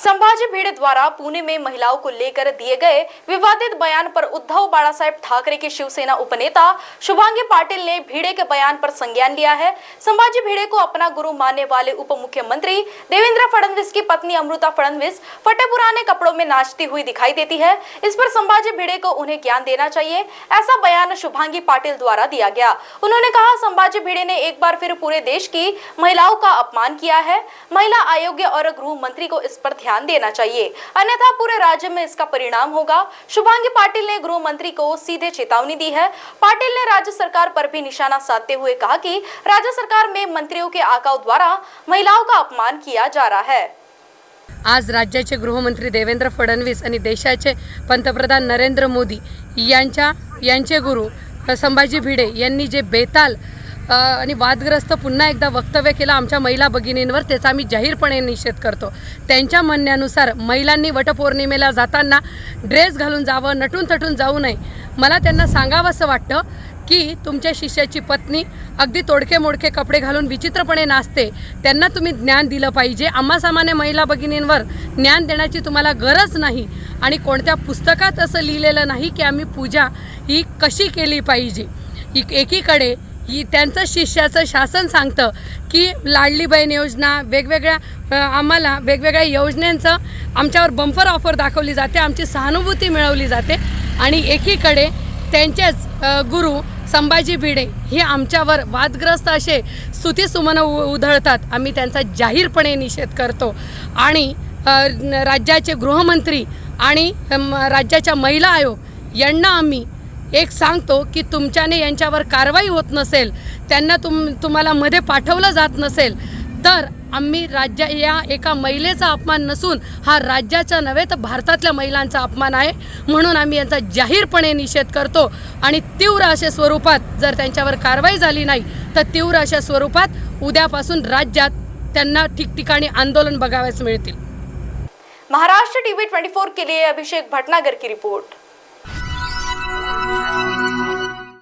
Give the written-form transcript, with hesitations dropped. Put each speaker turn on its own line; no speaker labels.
संभाजी भिड़े द्वारा पुणे में महिलाओं को लेकर दिए गए विवादित बयान पर उद्धव बाळासाहेब ठाकरे के शिवसेना उपनेता शुभांगी पाटिल ने भिड़े के बयान पर संज्ञान लिया है। संभाजी भिड़े को अपना गुरु मानने वाले उप मुख्यमंत्री देवेंद्र फडणवीस की पत्नी अमृता फडणवीस फटे पुराने कपड़ों में नाचती हुई दिखाई देती है। इस पर संभाजी भिड़े को उन्हें ज्ञान देना चाहिए, ऐसा बयान शुभांगी पाटिल द्वारा दिया गया। उन्होंने कहा, संभाजी भिड़े ने एक बार फिर पूरे देश की महिलाओं का अपमान किया है। महिला आयोग और गृह मंत्री को इस पर ध्यान देना चाहिए, अन्यथा पूरे राज्य में इसका परिणाम होगा। शुभांगी पाटिल ने गृह मंत्री को सीधे चेतावनी दी है। पाटिल ने राज्य सरकार पर भी निशाना साधते हुए कहा कि राज्य सरकार में मंत्रियों के आकाओं द्वारा महिलाओं का अपमान किया जा रहा है।
आज राज्याचे गृहमंत्री देवेंद्र फडणवीस आणि देशाचे पंतप्रधान नरेंद्र मोदी यांचे गुरु संभाजी भिडे यांनी जे बेताल आणि वादग्रस्त पुन्हा एकदा वक्तव्य केलं आमच्या महिला भगिनींवर, त्याचा आम्ही जाहीरपणे निषेध करतो। त्यांच्या म्हणण्यानुसार महिलांनी वटपौर्णिमेला जाताना ड्रेस घालून जावं, नटून थटून जाऊ नये। मला त्यांना सांगावंसं वाटतं की तुमच्या शिष्याची पत्नी अगदी तोडके मोडके कपडे घालून विचित्रपणे नाचते, त्यांना तुम्ही ज्ञान दिलं पाहिजे। आम्हा सामान्य महिला भगिनींवर ज्ञान देण्याची तुम्हाला गरज नाही आणि कोणत्या पुस्तकात असं लिहिलेलं नाही की आम्ही पूजा ही कशी केली पाहिजे। एकीकडे त्यांचं शिष्याचं शासन सांगतं की लाडली बहीण योजना, आम्हाला वेगवेगळ्या योजनांचं आमच्यावर बंपर ऑफर दाखवली जाते, आमची सहानुभूती मिळवली जाते आणि एकीकडे त्यांचेच गुरु संभाजी भिडे हे आमच्यावर वादग्रस्त असे स्तुतिसुमन उधळतात। आम्ही त्यांचा जाहीरपणे निषेध करतो आणि राज्याचे गृहमंत्री आणि राज्याच्या महिला आयोग यांना आम्ही एक सांगतो की तुमच्याने यांच्यावर कारवाई होत नसेल, त्यांना तुम्हाला मध्ये पाठवलं जात नसेल तर आम्ही या एका महिलेचा अपमान नसून हा राज्याचा नव्हे तर भारतातल्या महिलांचा अपमान आहे, म्हणून आम्ही यांचा जाहीरपणे निषेध करतो आणि तीव्र अशा स्वरूपात जर त्यांच्यावर कारवाई झाली नाही तर तीव्र अशा स्वरूपात उद्यापासून राज्यात त्यांना ठिकठिकाणी आंदोलन बघावयास मिळतील।
महाराष्ट्र टीवी 24 के लिए अभिषेक भटनागर की रिपोर्ट।